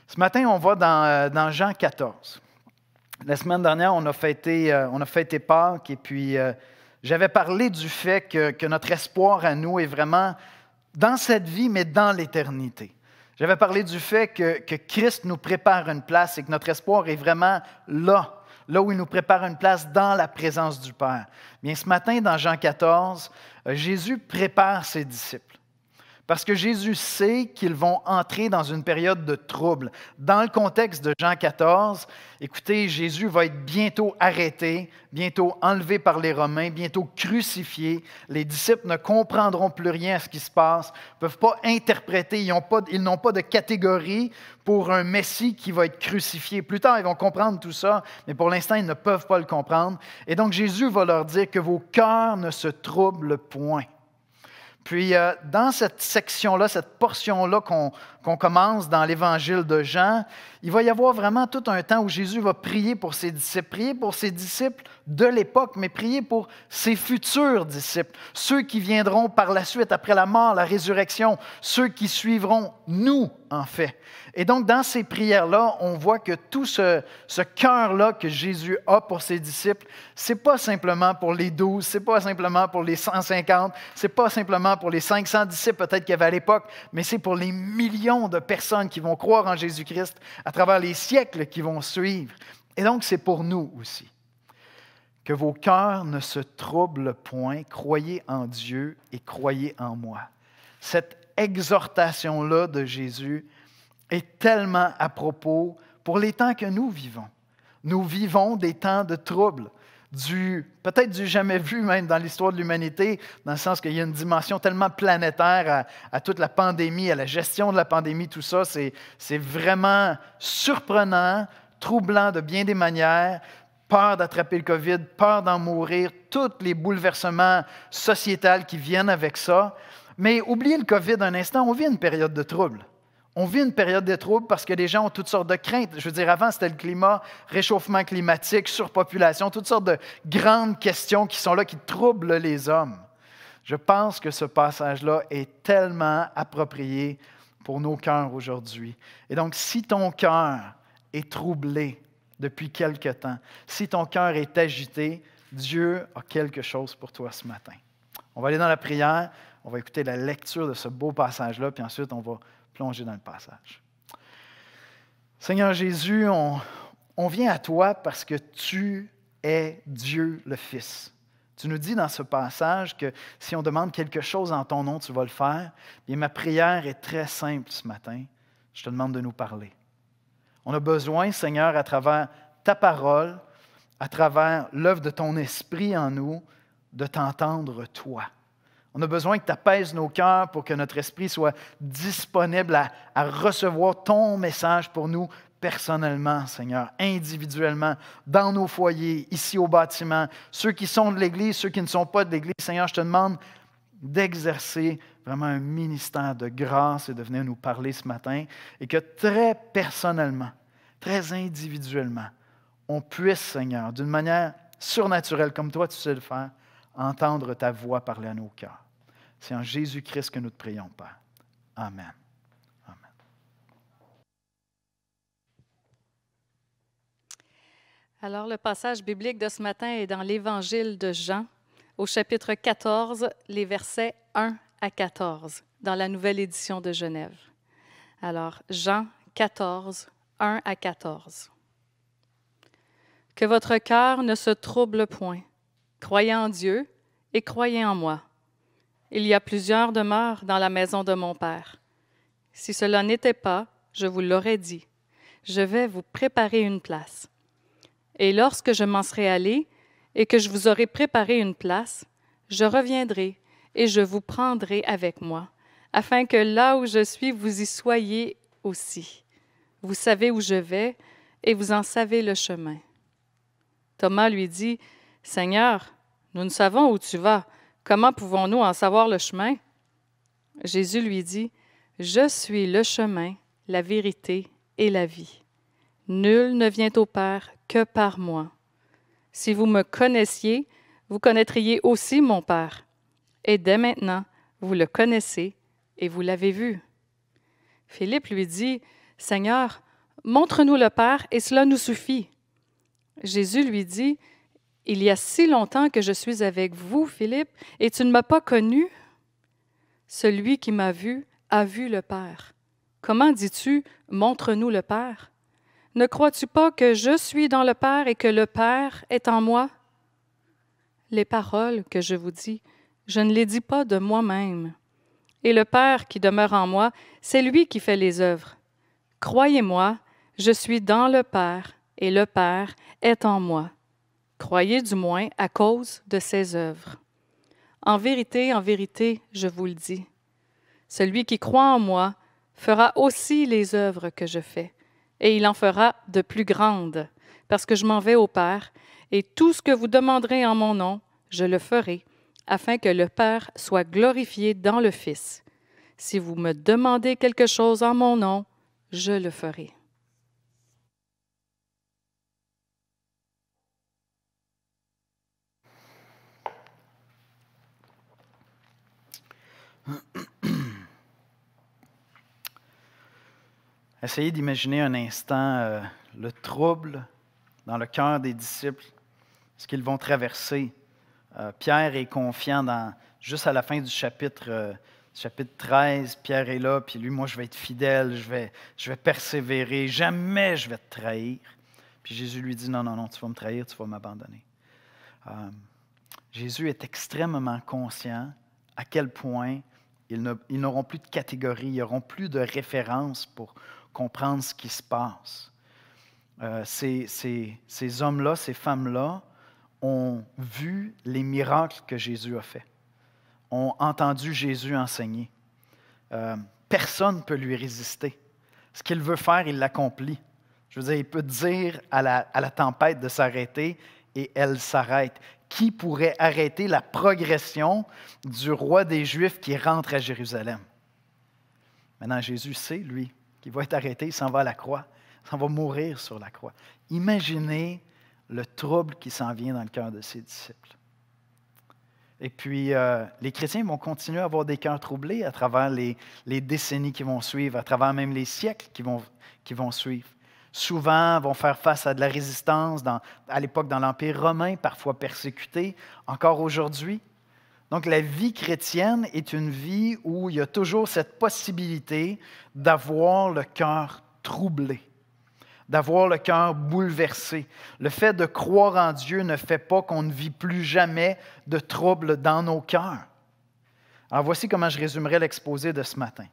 Ce matin, on va dans Jean 14. La semaine dernière, on a fêté Pâques et puis j'avais parlé du fait que notre espoir à nous est vraiment dans cette vie, mais dans l'éternité. J'avais parlé du fait que Christ nous prépare une place et que notre espoir est vraiment là où il nous prépare une place dans la présence du Père. Bien, ce matin, dans Jean 14, Jésus prépare ses disciples. Parce que Jésus sait qu'ils vont entrer dans une période de trouble. Dans le contexte de Jean 14, écoutez, Jésus va être bientôt arrêté, bientôt enlevé par les Romains, bientôt crucifié. Les disciples ne comprendront plus rien à ce qui se passe, ne peuvent pas interpréter, ils n'ont pas de catégorie pour un Messie qui va être crucifié. Plus tard, ils vont comprendre tout ça, mais pour l'instant, ils ne peuvent pas le comprendre. Et donc, Jésus va leur dire que vos cœurs ne se troublent point. Puis, dans cette section-là, cette portion-là qu'on commence dans l'Évangile de Jean, il va y avoir vraiment tout un temps où Jésus va prier pour ses disciples de l'époque, mais prier pour ses futurs disciples, ceux qui viendront par la suite, après la mort, la résurrection, ceux qui suivront nous, en fait. Et donc, dans ces prières-là, on voit que tout ce cœur-là que Jésus a pour ses disciples, ce n'est pas simplement pour les 12, ce n'est pas simplement pour les 150, ce n'est pas simplement pour les 500 disciples peut-être qu'il y avait à l'époque, mais c'est pour les millions de personnes qui vont croire en Jésus-Christ à travers les siècles qui vont suivre. Et donc, c'est pour nous aussi. Que vos cœurs ne se troublent point, croyez en Dieu et croyez en moi. Cette exhortation-là de Jésus est tellement à propos pour les temps que nous vivons. Nous vivons des temps de trouble, peut-être du jamais vu même dans l'histoire de l'humanité, dans le sens qu'il y a une dimension tellement planétaire à toute la pandémie, à la gestion de la pandémie, tout ça, c'est vraiment surprenant, troublant de bien des manières, peur d'attraper le COVID, peur d'en mourir, tous les bouleversements sociétals qui viennent avec ça. Mais oubliez le COVID un instant, on vit une période de trouble. On vit une période de trouble parce que les gens ont toutes sortes de craintes. Je veux dire, avant, c'était le climat, réchauffement climatique, surpopulation, toutes sortes de grandes questions qui sont là, qui troublent les hommes. Je pense que ce passage-là est tellement approprié pour nos cœurs aujourd'hui. Et donc, si ton cœur est troublé depuis quelque temps, si ton cœur est agité, Dieu a quelque chose pour toi ce matin. On va aller dans la prière, on va écouter la lecture de ce beau passage-là, puis ensuite, on va plonger dans le passage. Seigneur Jésus, on vient à toi parce que tu es Dieu le Fils. Tu nous dis dans ce passage que si on demande quelque chose en ton nom, tu vas le faire. Et ma prière est très simple ce matin. Je te demande de nous parler. On a besoin, Seigneur, à travers ta parole, à travers l'œuvre de ton esprit en nous, de t'entendre toi. On a besoin que tu apaises nos cœurs pour que notre esprit soit disponible à recevoir ton message pour nous personnellement, Seigneur, individuellement, dans nos foyers, ici au bâtiment, ceux qui sont de l'Église, ceux qui ne sont pas de l'Église. Seigneur, je te demande d'exercer vraiment un ministère de grâce et de venir nous parler ce matin et que très personnellement, très individuellement, on puisse, Seigneur, d'une manière surnaturelle, comme toi tu sais le faire, entendre ta voix parler à nos cœurs. C'est en Jésus-Christ que nous te prions, Père. Amen. Amen. Alors, le passage biblique de ce matin est dans l'Évangile de Jean, au chapitre 14, les versets 1 à 14, dans la nouvelle édition de Genève. Alors, Jean 14, 1 à 14. Que votre cœur ne se trouble point. Croyez en Dieu et croyez en moi. Il y a plusieurs demeures dans la maison de mon Père. Si cela n'était pas, je vous l'aurais dit. Je vais vous préparer une place. Et lorsque je m'en serai allé et que je vous aurai préparé une place, je reviendrai et je vous prendrai avec moi, afin que là où je suis, vous y soyez aussi. Vous savez où je vais et vous en savez le chemin. Thomas lui dit, « Seigneur, nous ne savons où tu vas. Comment pouvons-nous en savoir le chemin? » Jésus lui dit, « Je suis le chemin, la vérité et la vie. Nul ne vient au Père que par moi. Si vous me connaissiez, vous connaîtriez aussi mon Père. Et dès maintenant, vous le connaissez et vous l'avez vu. » Philippe lui dit, « Seigneur, montre-nous le Père et cela nous suffit. » Jésus lui dit, « Il y a si longtemps que je suis avec vous, Philippe, et tu ne m'as pas connu. Celui qui m'a vu a vu le Père. Comment dis-tu, montre-nous le Père? Ne crois-tu pas que je suis dans le Père et que le Père est en moi? Les paroles que je vous dis, je ne les dis pas de moi-même. Et le Père qui demeure en moi, c'est lui qui fait les œuvres. Croyez-moi, je suis dans le Père et le Père est en moi. Croyez du moins à cause de ses œuvres. En vérité, je vous le dis, celui qui croit en moi fera aussi les œuvres que je fais, et il en fera de plus grandes, parce que je m'en vais au Père, et tout ce que vous demanderez en mon nom, je le ferai, afin que le Père soit glorifié dans le Fils. Si vous me demandez quelque chose en mon nom, je le ferai. Essayez d'imaginer un instant le trouble dans le cœur des disciples, ce qu'ils vont traverser. Pierre est confiant juste à la fin du chapitre 13, Pierre est là, puis lui, moi, je vais être fidèle, je vais persévérer, jamais je vais te trahir. Puis Jésus lui dit, non, tu vas me trahir, tu vas m'abandonner. Jésus est extrêmement conscient à quel point ils n'auront plus de catégorie, ils n'auront plus de référence pour comprendre ce qui se passe. Ces hommes-là, ces femmes-là, ont vu les miracles que Jésus a faits, ont entendu Jésus enseigner. Personne ne peut lui résister. Ce qu'il veut faire, il l'accomplit. Je veux dire, il peut dire à la tempête de s'arrêter et elle s'arrête. Qui pourrait arrêter la progression du roi des Juifs qui rentre à Jérusalem? Maintenant, Jésus sait, lui, qu'il va être arrêté, il s'en va à la croix, il s'en va mourir sur la croix. Imaginez le trouble qui s'en vient dans le cœur de ses disciples. Et puis, les chrétiens vont continuer à avoir des cœurs troublés à travers les décennies qui vont suivre, à travers même les siècles qui vont suivre. Souvent, vont faire face à de la résistance, à l'époque dans l'Empire romain, parfois persécutés, encore aujourd'hui. Donc, la vie chrétienne est une vie où il y a toujours cette possibilité d'avoir le cœur troublé, d'avoir le cœur bouleversé. Le fait de croire en Dieu ne fait pas qu'on ne vit plus jamais de troubles dans nos cœurs. Alors, voici comment je résumerai l'exposé de ce matin.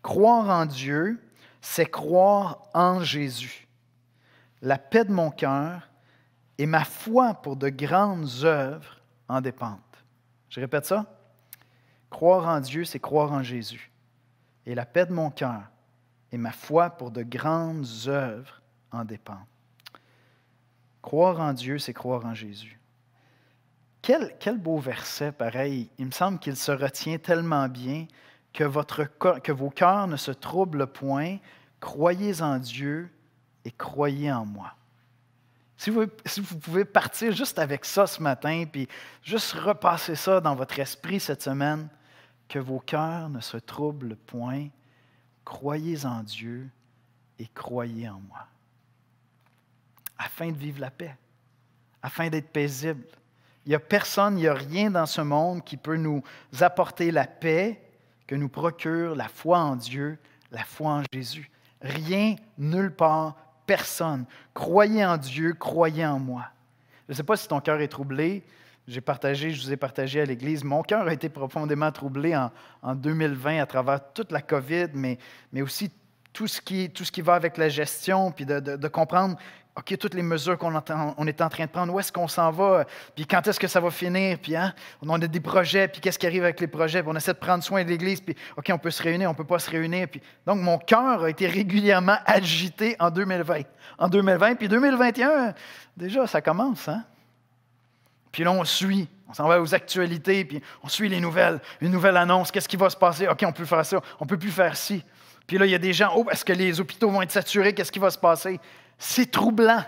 Croire en Dieu, c'est croire en Jésus. La paix de mon cœur et ma foi pour de grandes œuvres en dépendent. Je répète ça. Croire en Dieu, c'est croire en Jésus. Et la paix de mon cœur et ma foi pour de grandes œuvres en dépendent. Croire en Dieu, c'est croire en Jésus. Quel beau verset, pareil. Il me semble qu'il se retient tellement bien que vos cœurs ne se troublent point. Croyez en Dieu et croyez en moi. Si vous pouvez partir juste avec ça ce matin, puis juste repasser ça dans votre esprit cette semaine, que vos cœurs ne se troublent point. Croyez en Dieu et croyez en moi. Afin de vivre la paix, afin d'être paisible. Il n'y a personne, il n'y a rien dans ce monde qui peut nous apporter la paix que nous procure la foi en Dieu, la foi en Jésus. Rien, nulle part, personne. Croyez en Dieu, croyez en moi. Je ne sais pas si ton cœur est troublé. Je vous ai partagé à l'Église. Mon cœur a été profondément troublé en 2020 à travers toute la COVID, mais aussi tout ce qui va avec la gestion, puis de comprendre, OK, toutes les mesures qu'on est en train de prendre, où est-ce qu'on s'en va, puis quand est-ce que ça va finir, puis on a des projets, puis qu'est-ce qui arrive avec les projets, puis on essaie de prendre soin de l'Église, puis OK, on peut se réunir, on ne peut pas se réunir. Puis, donc, mon cœur a été régulièrement agité en 2020. En 2020, puis 2021, déjà, ça commence, hein? Puis là, on s'en va aux actualités, puis on suit les nouvelles, une nouvelle annonce, qu'est-ce qui va se passer? OK, on peut faire ça, on ne peut plus faire ci. Puis là, il y a des gens, est-ce que les hôpitaux vont être saturés? Qu'est-ce qui va se passer? C'est troublant.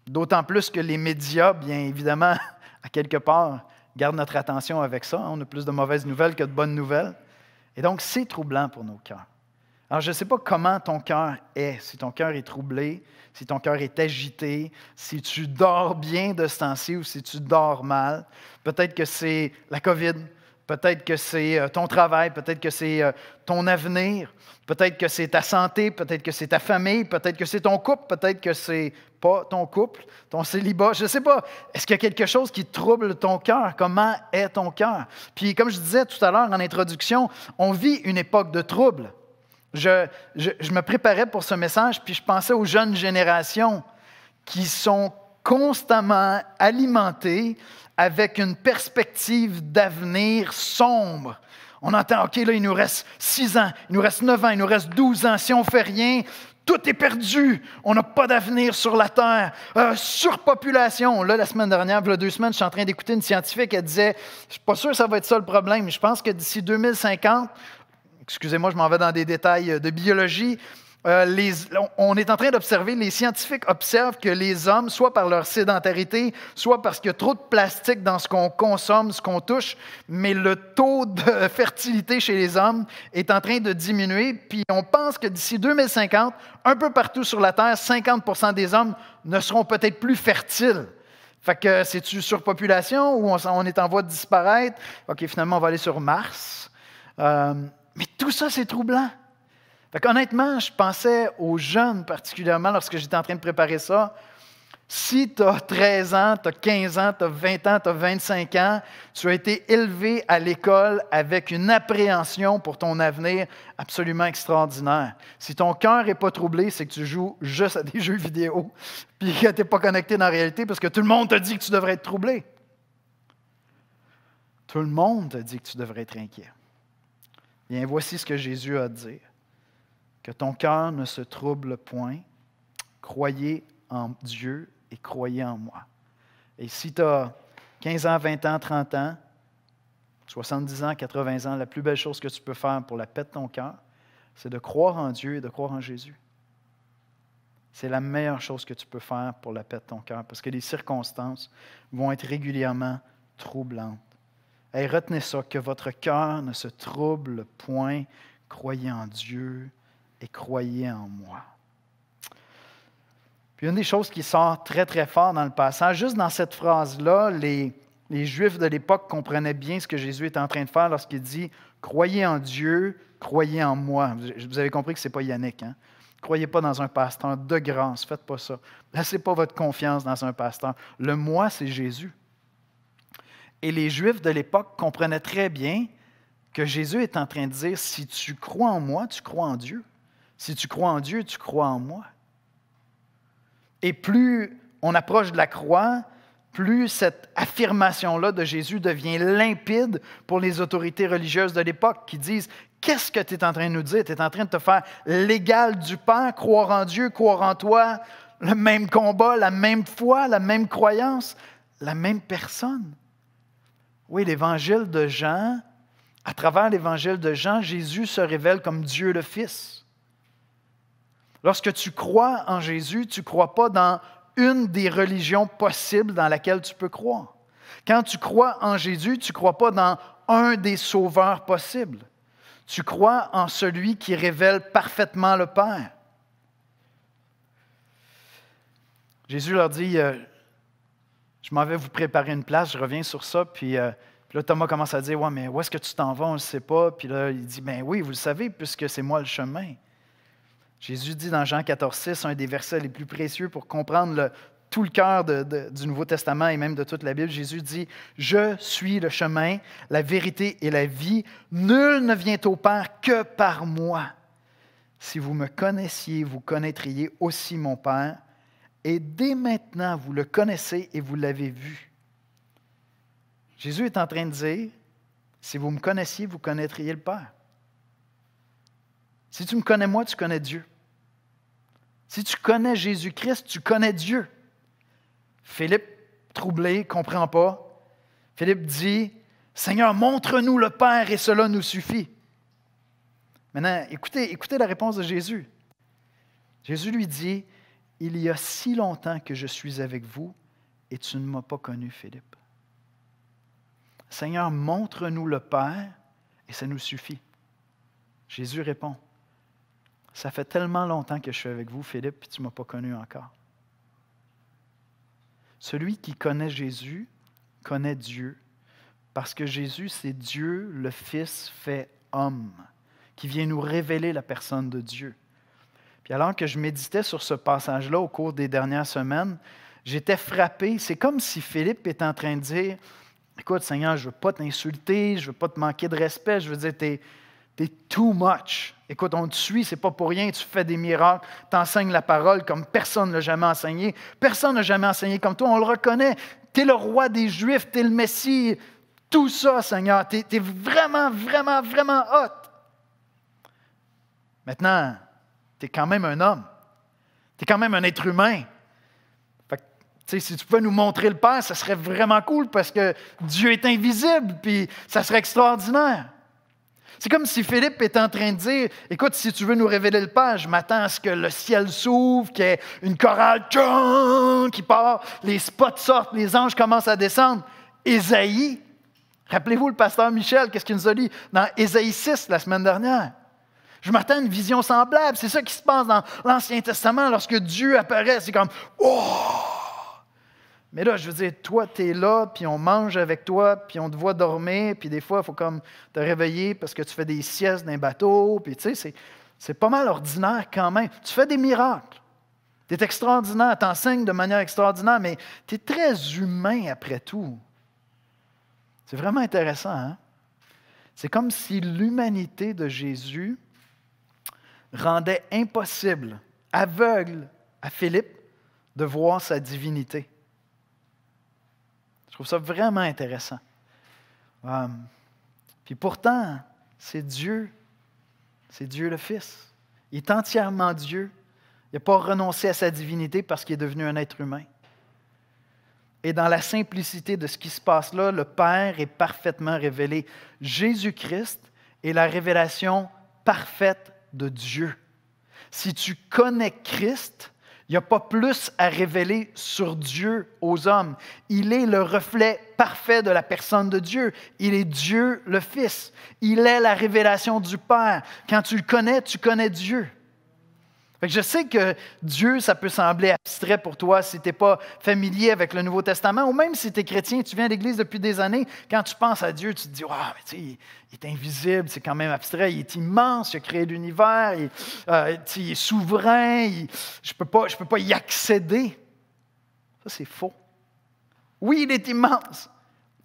D'autant plus que les médias, bien évidemment, à quelque part, gardent notre attention avec ça. On a plus de mauvaises nouvelles que de bonnes nouvelles. Et donc, c'est troublant pour nos cœurs. Alors, je ne sais pas comment ton cœur est, si ton cœur est troublé, si ton cœur est agité, si tu dors bien de ce temps-ci ou si tu dors mal. Peut-être que c'est la COVID, peut-être que c'est ton travail, peut-être que c'est ton avenir, peut-être que c'est ta santé, peut-être que c'est ta famille, peut-être que c'est ton couple, peut-être que c'est pas ton couple, ton célibat. Je ne sais pas. Est-ce qu'il y a quelque chose qui trouble ton cœur? Comment est ton cœur? Puis, comme je disais tout à l'heure en introduction, on vit une époque de trouble. Je me préparais pour ce message, puis je pensais aux jeunes générations qui sont constamment alimentées avec une perspective d'avenir sombre. On entend, OK, là, il nous reste 6 ans, il nous reste 9 ans, il nous reste 12 ans. Si on ne fait rien, tout est perdu. On n'a pas d'avenir sur la Terre. Surpopulation. Là, la semaine dernière, il y a 2 semaines, je suis en train d'écouter une scientifique, elle disait, je ne suis pas sûr que ça va être ça le problème, mais je pense que d'ici 2050, excusez-moi, je m'en vais dans des détails de biologie. On est en train d'observer, les scientifiques observent que les hommes, soit par leur sédentarité, soit parce qu'il y a trop de plastique dans ce qu'on consomme, ce qu'on touche, mais le taux de fertilité chez les hommes est en train de diminuer. Puis on pense que d'ici 2050, un peu partout sur la Terre, 50% des hommes ne seront peut-être plus fertiles. Fait que c'est-tu surpopulation ou on est en voie de disparaître? OK, finalement, on va aller sur Mars. Mais tout ça, c'est troublant. Fait qu'honnêtement, je pensais aux jeunes particulièrement lorsque j'étais en train de préparer ça. Si tu as 13 ans, tu as 15 ans, tu as 20 ans, tu as 25 ans, tu as été élevé à l'école avec une appréhension pour ton avenir absolument extraordinaire. Si ton cœur n'est pas troublé, c'est que tu joues juste à des jeux vidéo puis que tu n'es pas connecté dans la réalité parce que tout le monde te dit que tu devrais être troublé. Tout le monde te dit que tu devrais être inquiet. Bien, voici ce que Jésus a à dire. Que ton cœur ne se trouble point. Croyez en Dieu et croyez en moi. Et si tu as 15 ans, 20 ans, 30 ans, 70 ans, 80 ans, la plus belle chose que tu peux faire pour la paix de ton cœur, c'est de croire en Dieu et de croire en Jésus. C'est la meilleure chose que tu peux faire pour la paix de ton cœur, parce que les circonstances vont être régulièrement troublantes. Et retenez ça, que votre cœur ne se trouble point. Croyez en Dieu et croyez en moi. Puis une des choses qui sort très, très fort dans le passage, juste dans cette phrase-là, les Juifs de l'époque comprenaient bien ce que Jésus est en train de faire lorsqu'il dit « Croyez en Dieu, croyez en moi ». Vous avez compris que ce n'est pas Yannick. Hein? Croyez pas dans un pasteur de grâce, faites pas ça. Laissez pas votre confiance dans un pasteur. Le « moi », c'est Jésus. Et les Juifs de l'époque comprenaient très bien que Jésus est en train de dire, si tu crois en moi, tu crois en Dieu. Si tu crois en Dieu, tu crois en moi. Et plus on approche de la croix, plus cette affirmation-là de Jésus devient limpide pour les autorités religieuses de l'époque qui disent, qu'est-ce que tu es en train de nous dire? Tu es en train de te faire l'égal du Père, croire en Dieu, croire en toi, le même combat, la même foi, la même croyance, la même personne. Oui, l'évangile de Jean, à travers l'évangile de Jean, Jésus se révèle comme Dieu le Fils. Lorsque tu crois en Jésus, tu ne crois pas dans une des religions possibles dans laquelle tu peux croire. Quand tu crois en Jésus, tu ne crois pas dans un des sauveurs possibles. Tu crois en celui qui révèle parfaitement le Père. Jésus leur dit, je m'en vais vous préparer une place, je reviens sur ça, puis là, Thomas commence à dire, « Ouais, mais où est-ce que tu t'en vas? On ne le sait pas. » Puis là, il dit, « Ben oui, vous le savez, puisque c'est moi le chemin. » Jésus dit dans Jean 14,6, un des versets les plus précieux pour comprendre tout le cœur du Nouveau Testament et même de toute la Bible, Jésus dit, « Je suis le chemin, la vérité et la vie. Nul ne vient au Père que par moi. Si vous me connaissiez, vous connaîtriez aussi mon Père. Et dès maintenant, vous le connaissez et vous l'avez vu. » Jésus est en train de dire, si vous me connaissiez, vous connaîtriez le Père. Si tu me connais moi, tu connais Dieu. Si tu connais Jésus-Christ, tu connais Dieu. Philippe, troublé, ne comprend pas. Philippe dit, « Seigneur, montre-nous le Père et cela nous suffit. » Maintenant, écoutez la réponse de Jésus. Jésus lui dit, « Il y a si longtemps que je suis avec vous et tu ne m'as pas connu, Philippe. Seigneur, montre-nous le Père et ça nous suffit. » Jésus répond, « ça fait tellement longtemps que je suis avec vous, Philippe, puis tu ne m'as pas connu encore. Celui qui connaît Jésus connaît Dieu, parce que Jésus, c'est Dieu, le Fils fait homme, qui vient nous révéler la personne de Dieu. Puis alors que je méditais sur ce passage-là au cours des dernières semaines, j'étais frappé. C'est comme si Philippe était en train de dire, « Écoute, Seigneur, je ne veux pas t'insulter, je ne veux pas te manquer de respect, je veux dire, t'es too much. Écoute, on te suit, c'est pas pour rien, tu fais des miracles, tu enseignes la parole comme personne ne l'a jamais enseigné. Personne n'a jamais enseigné comme toi, on le reconnaît. Tu es le roi des Juifs, tu es le Messie. Tout ça, Seigneur, tu es vraiment, vraiment, vraiment hot. Maintenant, tu es quand même un homme. Tu es quand même un être humain. Fait que, si tu pouvais nous montrer le Père, ça serait vraiment cool parce que Dieu est invisible, puis ça serait extraordinaire. C'est comme si Philippe est en train de dire, « Écoute, si tu veux nous révéler le Père, je m'attends à ce que le ciel s'ouvre, qu'il y ait une chorale qui part, les spots sortent, les anges commencent à descendre. » Ésaïe, rappelez-vous le pasteur Michel, qu'est-ce qu'il nous a dit dans Ésaïe 6 la semaine dernière? Je m'attends à une vision semblable. C'est ça qui se passe dans l'Ancien Testament lorsque Dieu apparaît. C'est comme, « Oh! » Mais là, je veux dire, toi, tu es là, puis on mange avec toi, puis on te voit dormir, puis des fois, il faut comme te réveiller parce que tu fais des siestes dans un bateau, puis tu sais, c'est pas mal ordinaire quand même. Tu fais des miracles. Tu es extraordinaire, tu enseignes de manière extraordinaire, mais tu es très humain après tout. C'est vraiment intéressant, hein? C'est comme si l'humanité de Jésus rendait impossible, aveugle à Philippe de voir sa divinité. Je trouve ça vraiment intéressant. Puis pourtant, c'est Dieu le Fils. Il est entièrement Dieu. Il n'a pas renoncé à sa divinité parce qu'il est devenu un être humain. Et dans la simplicité de ce qui se passe là, le Père est parfaitement révélé. Jésus-Christ est la révélation parfaite de Dieu. Si tu connais Christ, il n'y a pas plus à révéler sur Dieu aux hommes. Il est le reflet parfait de la personne de Dieu. Il est Dieu le Fils. Il est la révélation du Père. Quand tu connais Dieu. Fait que je sais que Dieu, ça peut sembler abstrait pour toi si tu n'es pas familier avec le Nouveau Testament, ou même si tu es chrétien, tu viens à l'Église depuis des années, quand tu penses à Dieu, tu te dis, « Ah, mais tu sais, il est invisible, c'est quand même abstrait, il est immense, il a créé l'univers, il est souverain, je ne peux pas y accéder. » Ça, c'est faux. Oui, il est immense,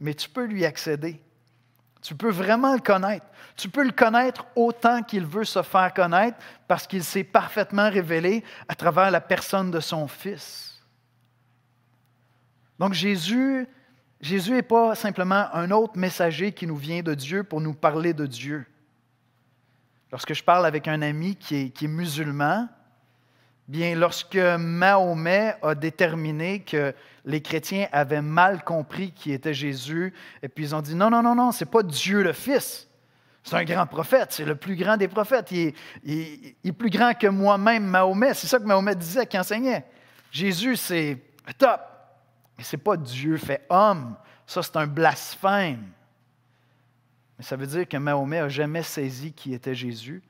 mais tu peux lui accéder. Tu peux vraiment le connaître. Tu peux le connaître autant qu'il veut se faire connaître parce qu'il s'est parfaitement révélé à travers la personne de son Fils. Donc Jésus n'est pas simplement un autre messager qui nous vient de Dieu pour nous parler de Dieu. Lorsque je parle avec un ami qui est musulman, bien, lorsque Mahomet a déterminé que les chrétiens avaient mal compris qui était Jésus, et puis ils ont dit, non, ce n'est pas Dieu le Fils. C'est un grand prophète, c'est le plus grand des prophètes. Il est plus grand que moi-même, Mahomet. C'est ça que Mahomet disait, qu'il enseignait. Jésus, c'est top, mais ce n'est pas Dieu fait homme. Ça, c'est un blasphème. Mais ça veut dire que Mahomet n'a jamais saisi qui était Jésus,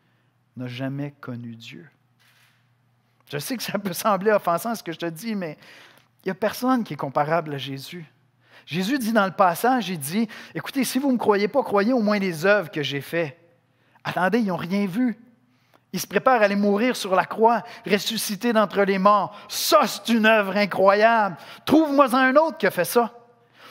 n'a jamais connu Dieu. Je sais que ça peut sembler offensant ce que je te dis, mais il n'y a personne qui est comparable à Jésus. Jésus dit dans le passage, il dit, « Écoutez, si vous ne me croyez pas, croyez au moins les œuvres que j'ai faites. » Attendez, ils n'ont rien vu. Ils se préparent à aller mourir sur la croix, ressusciter d'entre les morts. Ça, c'est une œuvre incroyable. Trouve-moi un autre qui a fait ça.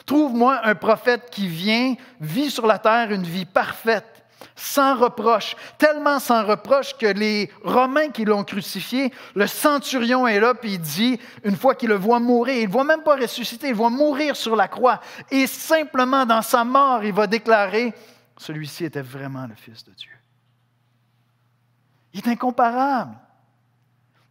Trouve-moi un prophète qui vit sur la terre une vie parfaite, sans reproche, tellement sans reproche que les Romains qui l'ont crucifié, le centurion est là, puis il dit, une fois qu'il le voit mourir, il ne voit même pas ressusciter, il le voit mourir sur la croix, et simplement dans sa mort, il va déclarer, celui-ci était vraiment le Fils de Dieu. Il est incomparable.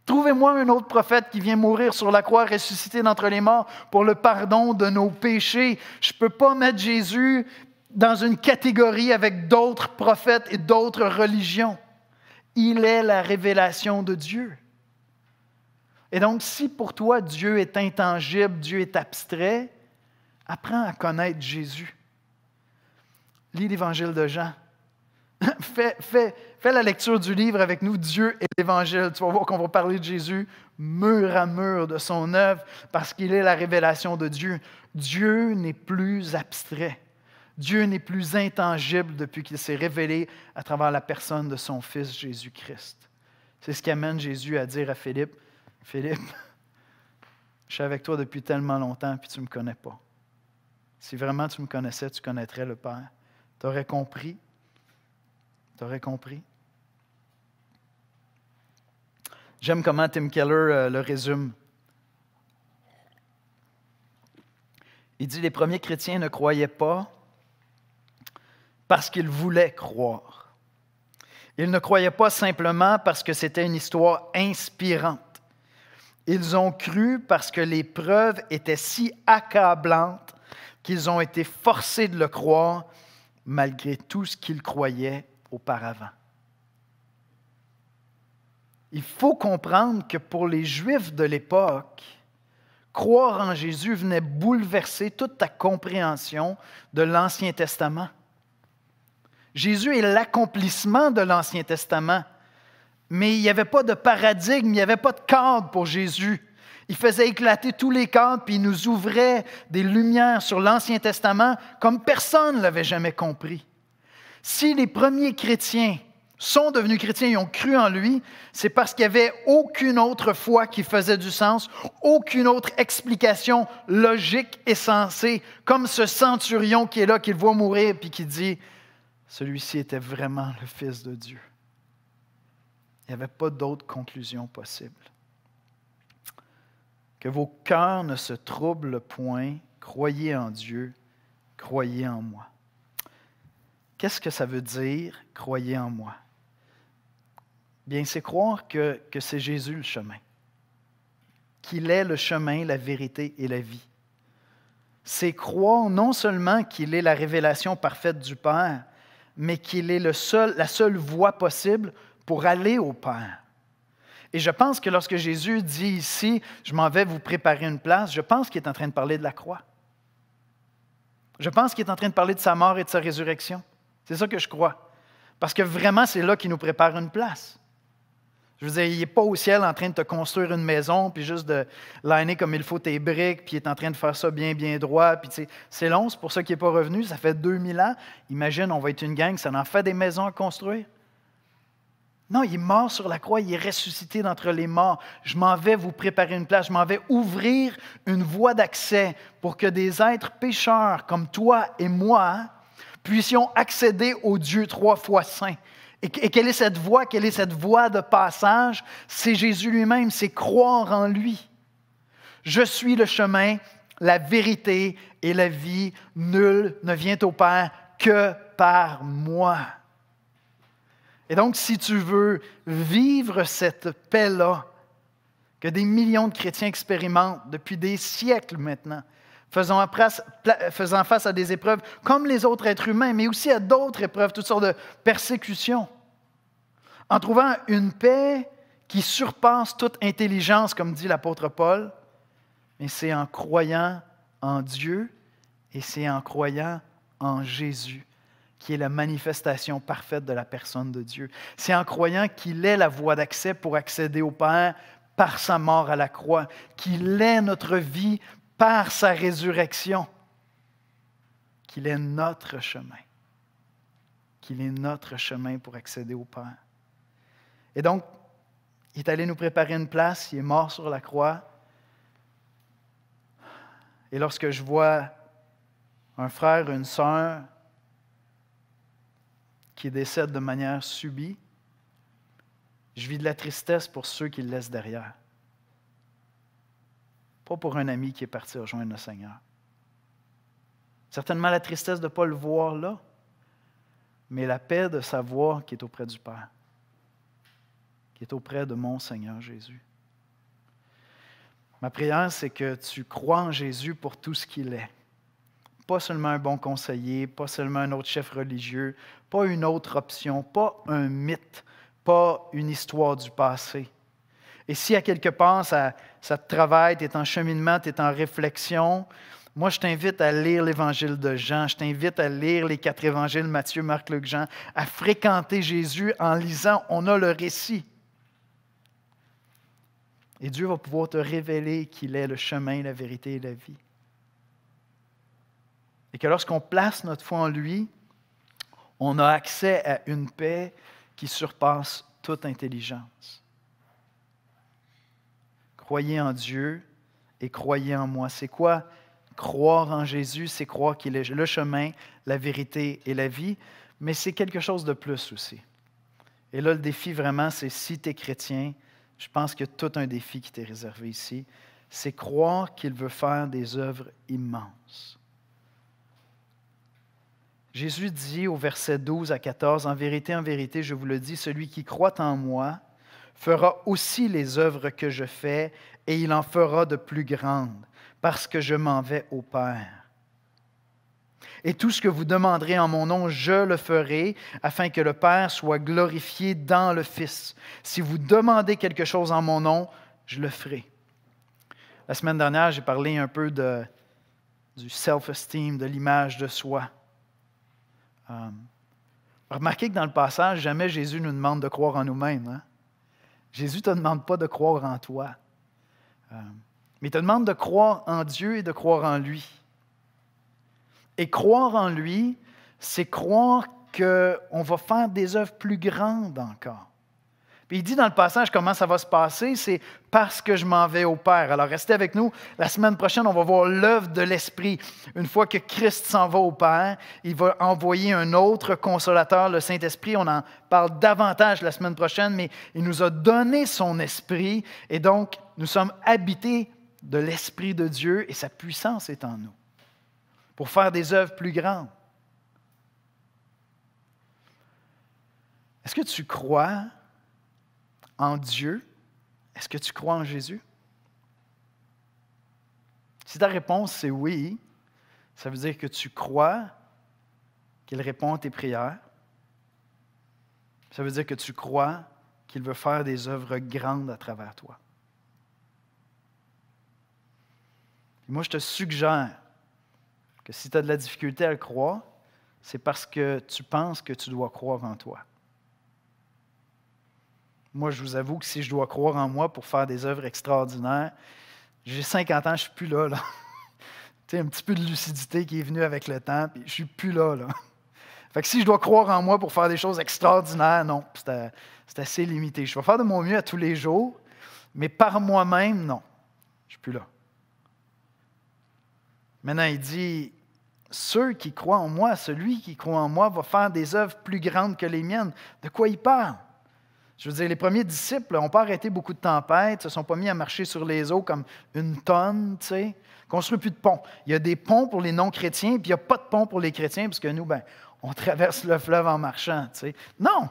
Trouvez-moi un autre prophète qui vient mourir sur la croix, ressusciter d'entre les morts pour le pardon de nos péchés. Je ne peux pas mettre Jésus dans une catégorie avec d'autres prophètes et d'autres religions. Il est la révélation de Dieu. Et donc, si pour toi, Dieu est intangible, Dieu est abstrait, apprends à connaître Jésus. Lis l'Évangile de Jean. fais la lecture du livre avec nous, Dieu et l'Évangile. Tu vas voir qu'on va parler de Jésus mur à mur de son œuvre parce qu'il est la révélation de Dieu. Dieu n'est plus abstrait. Dieu n'est plus intangible depuis qu'il s'est révélé à travers la personne de son Fils Jésus-Christ. C'est ce qui amène Jésus à dire à Philippe, « Philippe, je suis avec toi depuis tellement longtemps puis tu ne me connais pas. Si vraiment tu me connaissais, tu connaîtrais le Père. Tu aurais compris. Tu aurais compris. » J'aime comment Tim Keller le résume. Il dit « Les premiers chrétiens ne croyaient pas parce qu'ils voulaient croire. Ils ne croyaient pas simplement parce que c'était une histoire inspirante. Ils ont cru parce que les preuves étaient si accablantes qu'ils ont été forcés de le croire malgré tout ce qu'ils croyaient auparavant. » Il faut comprendre que pour les Juifs de l'époque, croire en Jésus venait bouleverser toute ta compréhension de l'Ancien Testament. Jésus est l'accomplissement de l'Ancien Testament, mais il n'y avait pas de paradigme, il n'y avait pas de cadre pour Jésus. Il faisait éclater tous les cadres, puis il nous ouvrait des lumières sur l'Ancien Testament comme personne ne l'avait jamais compris. Si les premiers chrétiens sont devenus chrétiens et ont cru en lui, c'est parce qu'il n'y avait aucune autre foi qui faisait du sens, aucune autre explication logique et sensée, comme ce centurion qui est là, qui le voit mourir, puis qui dit « Celui-ci était vraiment le Fils de Dieu ». Il n'y avait pas d'autre conclusion possible. Que vos cœurs ne se troublent point, croyez en Dieu, croyez en moi. Qu'est-ce que ça veut dire, croyez en moi? Bien, c'est croire que c'est Jésus le chemin, qu'il est le chemin, la vérité et la vie. C'est croire non seulement qu'il est la révélation parfaite du Père, mais qu'il est la seule voie possible pour aller au Père. Et je pense que lorsque Jésus dit ici, « Je m'en vais vous préparer une place », je pense qu'il est en train de parler de la croix. Je pense qu'il est en train de parler de sa mort et de sa résurrection. C'est ça que je crois. Parce que vraiment, c'est là qu'il nous prépare une place. Je veux dire, il n'est pas au ciel en train de te construire une maison, puis juste de liner comme il faut tes briques, puis il est en train de faire ça bien, bien droit. Puis c'est long, c'est pour ça qu'il n'est pas revenu. Ça fait 2000 ans. Imagine, on va être une gang, ça en fait des maisons à construire. Non, il est mort sur la croix, il est ressuscité d'entre les morts. Je m'en vais vous préparer une place, je m'en vais ouvrir une voie d'accès pour que des êtres pécheurs comme toi et moi puissions accéder au Dieu 3 fois saint. Et quelle est cette voie? Quelle est cette voie de passage? C'est Jésus lui-même, c'est croire en lui. Je suis le chemin, la vérité et la vie. Nul ne vient au Père que par moi. Et donc, si tu veux vivre cette paix-là, que des millions de chrétiens expérimentent depuis des siècles maintenant, faisant face à des épreuves comme les autres êtres humains, mais aussi à d'autres épreuves, toutes sortes de persécutions, en trouvant une paix qui surpasse toute intelligence, comme dit l'apôtre Paul, mais c'est en croyant en Dieu et c'est en croyant en Jésus, qui est la manifestation parfaite de la personne de Dieu. C'est en croyant qu'il est la voie d'accès pour accéder au Père par sa mort à la croix, qu'il est notre vie par sa résurrection, qu'il est notre chemin, pour accéder au Père. Et donc, il est allé nous préparer une place, il est mort sur la croix. Et lorsque je vois un frère, une sœur qui décèdent de manière subie, je vis de la tristesse pour ceux qui le laissent derrière. Pas pour un ami qui est parti rejoindre le Seigneur. Certainement la tristesse de ne pas le voir là, mais la paix de savoir qu'il est auprès du Père, qu'il est auprès de mon Seigneur Jésus. Ma prière, c'est que tu crois en Jésus pour tout ce qu'il est. Pas seulement un bon conseiller, pas seulement un autre chef religieux, pas une autre option, pas un mythe, pas une histoire du passé. Et si à quelque part ça te travaille, tu es en cheminement, tu es en réflexion, Moi, je t'invite à lire l'Évangile de Jean, je t'invite à lire les 4 évangiles, Matthieu, Marc, Luc, Jean, à fréquenter Jésus en lisant, on a le récit. Et Dieu va pouvoir te révéler qu'il est le chemin, la vérité et la vie. Et que lorsqu'on place notre foi en lui, on a accès à une paix qui surpasse toute intelligence. Croyez en Dieu et croyez en moi. C'est quoi croire en Jésus? C'est croire qu'il est le chemin, la vérité et la vie, mais c'est quelque chose de plus aussi. Et là, le défi vraiment, c'est si tu es chrétien, je pense qu'il y a tout un défi qui t'est réservé ici, c'est croire qu'il veut faire des œuvres immenses. Jésus dit au verset 12 à 14, « En vérité, je vous le dis, celui qui croit en moi fera aussi les œuvres que je fais, et il en fera de plus grandes, parce que je m'en vais au Père. Et tout ce que vous demanderez en mon nom, je le ferai, afin que le Père soit glorifié dans le Fils. Si vous demandez quelque chose en mon nom, je le ferai. » La semaine dernière, j'ai parlé un peu du self-esteem, de l'image de soi. Remarquez que dans le passage, jamais Jésus nous demande de croire en nous-mêmes. Hein? Jésus ne te demande pas de croire en toi. Mais il te demande de croire en Dieu et de croire en lui. Et croire en lui, c'est croire qu'on va faire des œuvres plus grandes encore. Puis il dit dans le passage comment ça va se passer, c'est parce que je m'en vais au Père. Alors restez avec nous. La semaine prochaine, on va voir l'œuvre de l'Esprit. Une fois que Christ s'en va au Père, il va envoyer un autre consolateur, le Saint-Esprit. On en parle davantage la semaine prochaine, mais il nous a donné son Esprit et donc nous sommes habités de l'Esprit de Dieu et sa puissance est en nous pour faire des œuvres plus grandes. Est-ce que tu crois en Dieu? Est-ce que tu crois en Jésus? Si ta réponse c'est oui, ça veut dire que tu crois qu'il répond à tes prières. Ça veut dire que tu crois qu'il veut faire des œuvres grandes à travers toi. Et moi, je te suggère que si tu as de la difficulté à le croire, c'est parce que tu penses que tu dois croire en toi. Moi, je vous avoue que si je dois croire en moi pour faire des œuvres extraordinaires, j'ai 50 ans, je ne suis plus là. Tu sais, un petit peu de lucidité qui est venue avec le temps, puis je ne suis plus là. Fait que si je dois croire en moi pour faire des choses extraordinaires, non, c'est assez limité. Je vais faire de mon mieux à tous les jours, mais par moi-même, non, je ne suis plus là. Maintenant, il dit, ceux qui croient en moi, celui qui croit en moi va faire des œuvres plus grandes que les miennes. De quoi il parle? Je veux dire, les premiers disciples n'ont pas arrêté beaucoup de tempêtes, ne se sont pas mis à marcher sur les eaux comme une tonne, tu sais. Construit plus de ponts. Il y a des ponts pour les non-chrétiens, puis il n'y a pas de ponts pour les chrétiens, parce que nous, on traverse le fleuve en marchant, tu sais. Non!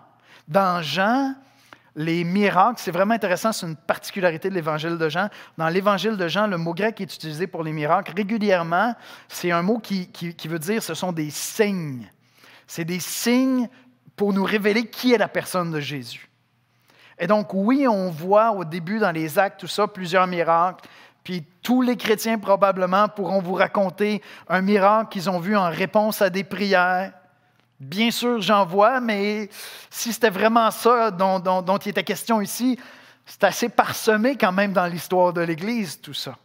Dans Jean, les miracles, c'est vraiment intéressant, c'est une particularité de l'Évangile de Jean. Dans l'Évangile de Jean, le mot grec qui est utilisé pour les miracles, régulièrement, c'est un mot qui veut dire ce sont des signes. C'est des signes pour nous révéler qui est la personne de Jésus. Et donc, oui, on voit au début dans les actes, tout ça, plusieurs miracles. Puis tous les chrétiens probablement pourront vous raconter un miracle qu'ils ont vu en réponse à des prières. Bien sûr, j'en vois, mais si c'était vraiment ça dont il était question ici, c'est assez parsemé quand même dans l'histoire de l'Église, tout ça.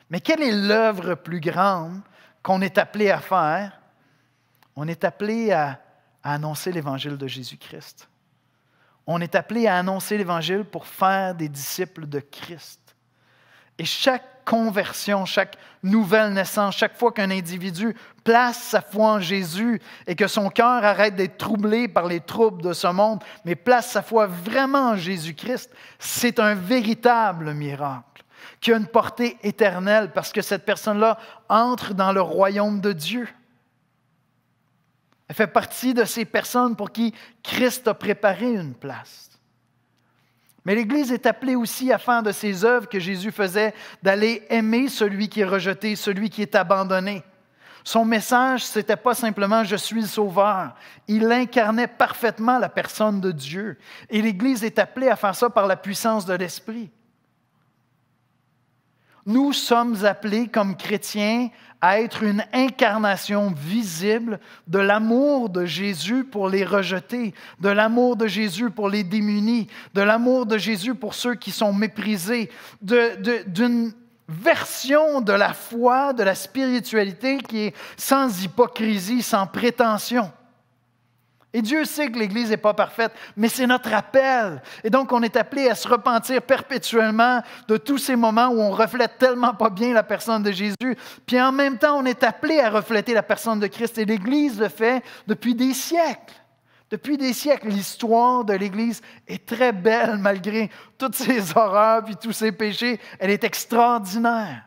Mais quelle est l'œuvre plus grande qu'on est appelé à faire? On est appelé à annoncer l'Évangile de Jésus-Christ. On est appelé à annoncer l'Évangile pour faire des disciples de Christ. Et chaque conversion, chaque nouvelle naissance, chaque fois qu'un individu place sa foi en Jésus et que son cœur arrête d'être troublé par les troubles de ce monde, mais place sa foi vraiment en Jésus-Christ, c'est un véritable miracle qui a une portée éternelle parce que cette personne-là entre dans le royaume de Dieu. Elle fait partie de ces personnes pour qui Christ a préparé une place. Mais l'Église est appelée aussi à faire de ces œuvres que Jésus faisait, d'aller aimer celui qui est rejeté, celui qui est abandonné. Son message, ce n'était pas simplement « Je suis le Sauveur ». Il incarnait parfaitement la personne de Dieu. Et l'Église est appelée à faire ça par la puissance de l'Esprit. Nous sommes appelés comme chrétiens à être une incarnation visible de l'amour de Jésus pour les rejetés, de l'amour de Jésus pour les démunis, de l'amour de Jésus pour ceux qui sont méprisés, d'une version de la foi, de la spiritualité qui est sans hypocrisie, sans prétention. Et Dieu sait que l'Église n'est pas parfaite, mais c'est notre appel. Et donc, on est appelé à se repentir perpétuellement de tous ces moments où on reflète tellement pas bien la personne de Jésus. Puis en même temps, on est appelé à refléter la personne de Christ. Et l'Église le fait depuis des siècles. Depuis des siècles, l'histoire de l'Église est très belle malgré toutes ses horreurs puis tous ses péchés. Elle est extraordinaire.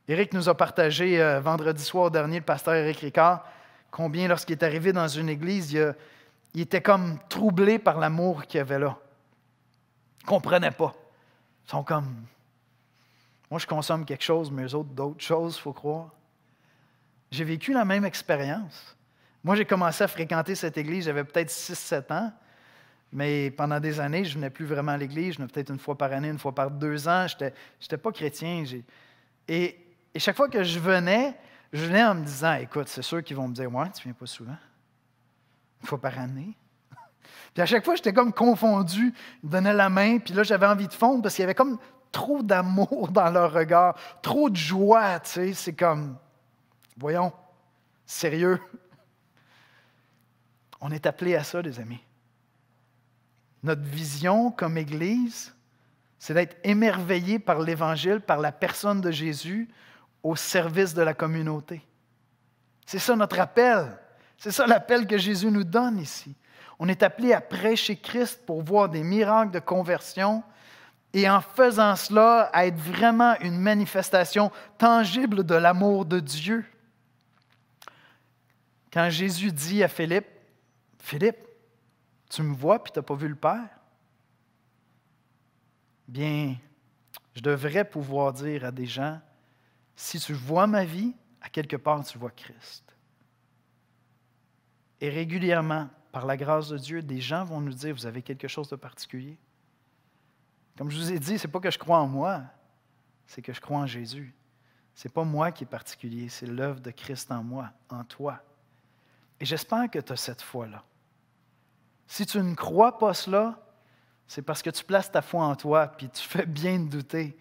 Éric nous a partagé vendredi soir dernier, le pasteur Éric Ricard, combien, lorsqu'il est arrivé dans une église, il était comme troublé par l'amour qu'il y avait là. Il ne comprenait pas. Ils sont comme, moi je consomme quelque chose, mais eux autres d'autres choses, il faut croire. J'ai vécu la même expérience. Moi, j'ai commencé à fréquenter cette église, j'avais peut-être 6-7 ans, mais pendant des années, je ne venais plus vraiment à l'église, je venais peut-être une fois par année, une fois par 2 ans. Je n'étais pas chrétien. Et chaque fois que je venais en me disant, écoute, c'est sûr qu'ils vont me dire, ouais, tu ne viens pas souvent, une fois par année. Puis à chaque fois, j'étais comme confondu, ils me donnaient la main, puis là, j'avais envie de fondre parce qu'il y avait comme trop d'amour dans leur regard, trop de joie, tu sais, c'est comme, voyons, sérieux. On est appelés à ça, les amis. Notre vision comme Église, c'est d'être émerveillé par l'Évangile, par la personne de Jésus, au service de la communauté. C'est ça notre appel. C'est ça l'appel que Jésus nous donne ici. On est appelé à prêcher Christ pour voir des miracles de conversion et en faisant cela, à être vraiment une manifestation tangible de l'amour de Dieu. Quand Jésus dit à Philippe, « Philippe, tu me vois puis tu n'as pas vu le Père? » Bien, je devrais pouvoir dire à des gens, si tu vois ma vie, à quelque part, tu vois Christ. Et régulièrement, par la grâce de Dieu, des gens vont nous dire, vous avez quelque chose de particulier. Comme je vous ai dit, ce n'est pas que je crois en moi, c'est que je crois en Jésus. Ce n'est pas moi qui est particulier, c'est l'œuvre de Christ en moi, en toi. Et j'espère que tu as cette foi-là. Si tu ne crois pas cela, c'est parce que tu places ta foi en toi, puis tu fais bien de douter,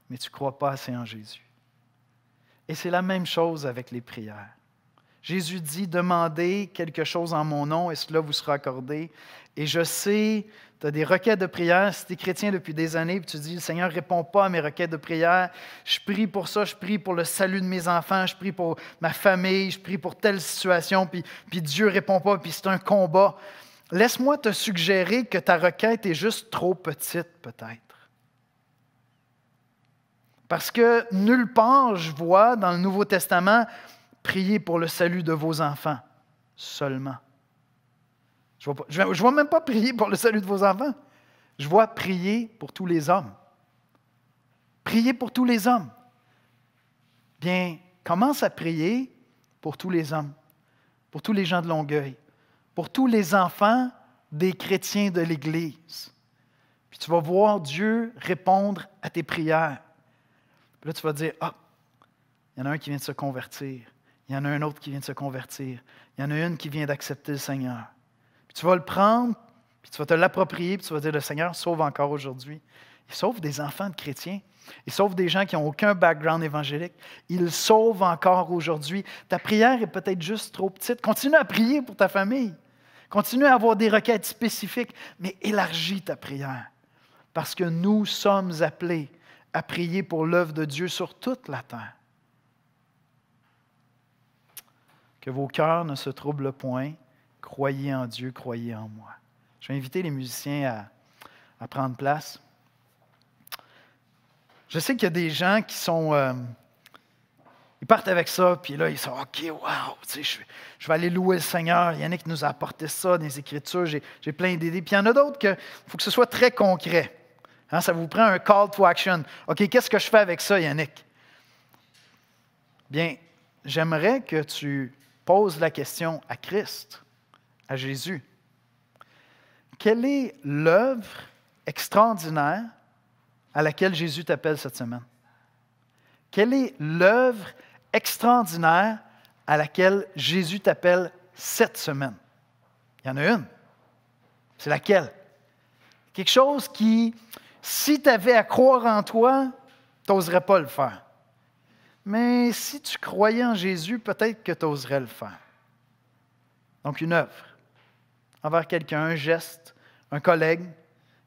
mais tu ne crois pas assez en Jésus. Et c'est la même chose avec les prières. Jésus dit, demandez quelque chose en mon nom et cela vous sera accordé. Et je sais, tu as des requêtes de prière. Si tu es chrétien depuis des années et tu dis, le Seigneur ne répond pas à mes requêtes de prière, je prie pour ça, je prie pour le salut de mes enfants, je prie pour ma famille, je prie pour telle situation, puis Dieu ne répond pas, puis c'est un combat. Laisse-moi te suggérer que ta requête est juste trop petite, peut-être. Parce que nulle part, je vois dans le Nouveau Testament, priez pour le salut de vos enfants seulement. Je ne vois même pas prier pour le salut de vos enfants. Je vois prier pour tous les hommes. Prier pour tous les hommes. Bien, commence à prier pour tous les hommes, pour tous les gens de Longueuil, pour tous les enfants des chrétiens de l'Église. Puis tu vas voir Dieu répondre à tes prières. Puis là, tu vas dire, ah, il y en a un qui vient de se convertir. Il y en a un autre qui vient de se convertir. Il y en a une qui vient d'accepter le Seigneur. Puis tu vas le prendre, puis tu vas te l'approprier, puis tu vas dire, le Seigneur sauve encore aujourd'hui. Il sauve des enfants de chrétiens. Il sauve des gens qui n'ont aucun background évangélique. Il sauve encore aujourd'hui. Ta prière est peut-être juste trop petite. Continue à prier pour ta famille. Continue à avoir des requêtes spécifiques, mais élargis ta prière. Parce que nous sommes appelés à prier pour l'œuvre de Dieu sur toute la terre. Que vos cœurs ne se troublent point. Croyez en Dieu, croyez en moi. Je vais inviter les musiciens à prendre place. Je sais qu'il y a des gens qui sont... ils partent avec ça, puis là, ils sont « OK, wow, tu sais, je vais aller louer le Seigneur. Yannick nous a apporté ça dans les Écritures. J'ai plein d'idées. » Puis il y en a d'autres qu'il faut que ce soit très concret. Hein, ça vous prend un call to action. « OK, qu'est-ce que je fais avec ça, Yannick? » Bien, j'aimerais que tu poses la question à Christ, à Jésus. Quelle est l'œuvre extraordinaire à laquelle Jésus t'appelle cette semaine? Quelle est l'œuvre extraordinaire à laquelle Jésus t'appelle cette semaine? Il y en a une. C'est laquelle? Quelque chose qui, si tu avais à croire en toi, tu n'oserais pas le faire. Mais si tu croyais en Jésus, peut-être que tu oserais le faire. Donc, une œuvre envers quelqu'un, un geste, un collègue,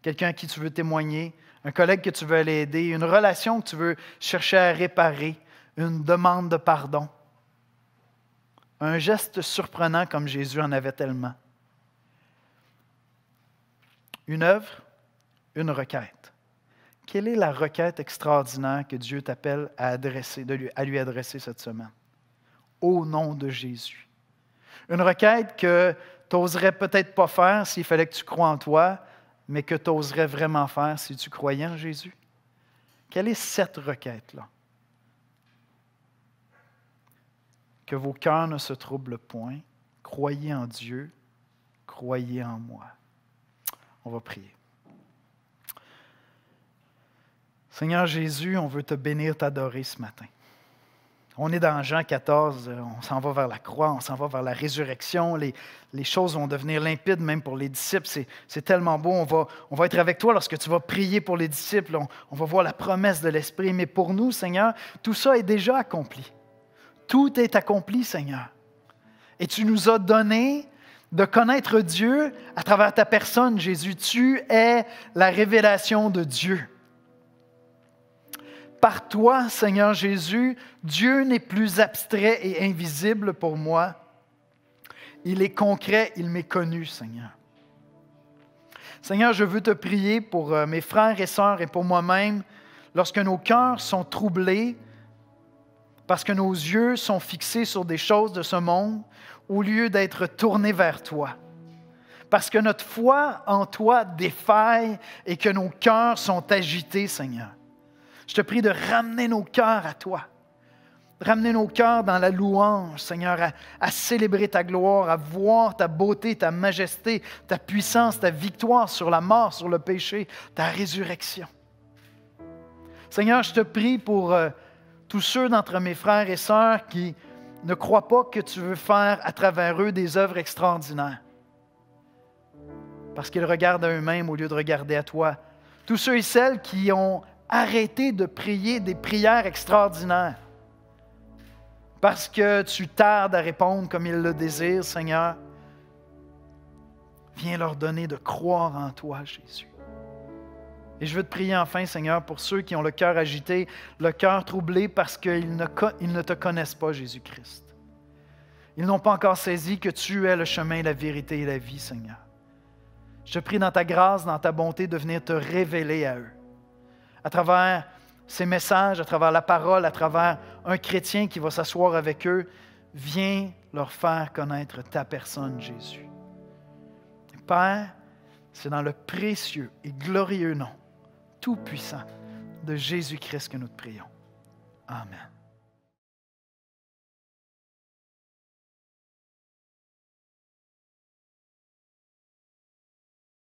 quelqu'un à qui tu veux témoigner, un collègue que tu veux aller aider, une relation que tu veux chercher à réparer, une demande de pardon. Un geste surprenant comme Jésus en avait tellement. Une œuvre, une requête. Quelle est la requête extraordinaire que Dieu t'appelle à lui adresser cette semaine? Au nom de Jésus. Une requête que tu n'oserais peut-être pas faire s'il fallait que tu crois en toi, mais que tu oserais vraiment faire si tu croyais en Jésus. Quelle est cette requête-là? Que vos cœurs ne se troublent point. Croyez en Dieu, croyez en moi. On va prier. Seigneur Jésus, on veut te bénir, t'adorer ce matin. On est dans Jean 14, on s'en va vers la croix, on s'en va vers la résurrection. Les choses vont devenir limpides même pour les disciples. C'est tellement beau. On va être avec toi lorsque tu vas prier pour les disciples. On va voir la promesse de l'Esprit. Mais pour nous, Seigneur, tout ça est déjà accompli. Tout est accompli, Seigneur. Et tu nous as donné de connaître Dieu à travers ta personne, Jésus. Tu es la révélation de Dieu. Par toi, Seigneur Jésus, Dieu n'est plus abstrait et invisible pour moi. Il est concret, il m'est connu, Seigneur. Seigneur, je veux te prier pour mes frères et sœurs et pour moi-même, lorsque nos cœurs sont troublés, parce que nos yeux sont fixés sur des choses de ce monde, au lieu d'être tournés vers toi. Parce que notre foi en toi défaille et que nos cœurs sont agités, Seigneur. Je te prie de ramener nos cœurs à toi. Ramener nos cœurs dans la louange, Seigneur, à célébrer ta gloire, à voir ta beauté, ta majesté, ta puissance, ta victoire sur la mort, sur le péché, ta résurrection. Seigneur, je te prie pour tous ceux d'entre mes frères et sœurs qui ne croient pas que tu veux faire à travers eux des œuvres extraordinaires. Parce qu'ils regardent à eux-mêmes au lieu de regarder à toi. Tous ceux et celles qui ont arrêté de prier des prières extraordinaires. Parce que tu tardes à répondre comme ils le désirent, Seigneur. Viens leur donner de croire en toi, Jésus. Et je veux te prier enfin, Seigneur, pour ceux qui ont le cœur agité, le cœur troublé parce qu'ils ne te connaissent pas, Jésus-Christ. Ils n'ont pas encore saisi que tu es le chemin, la vérité et la vie, Seigneur. Je te prie dans ta grâce, dans ta bonté, de venir te révéler à eux. À travers ces messages, à travers la parole, à travers un chrétien qui va s'asseoir avec eux, viens leur faire connaître ta personne, Jésus. Père, c'est dans le précieux et glorieux nom, tout-puissant, de Jésus-Christ que nous te prions. Amen.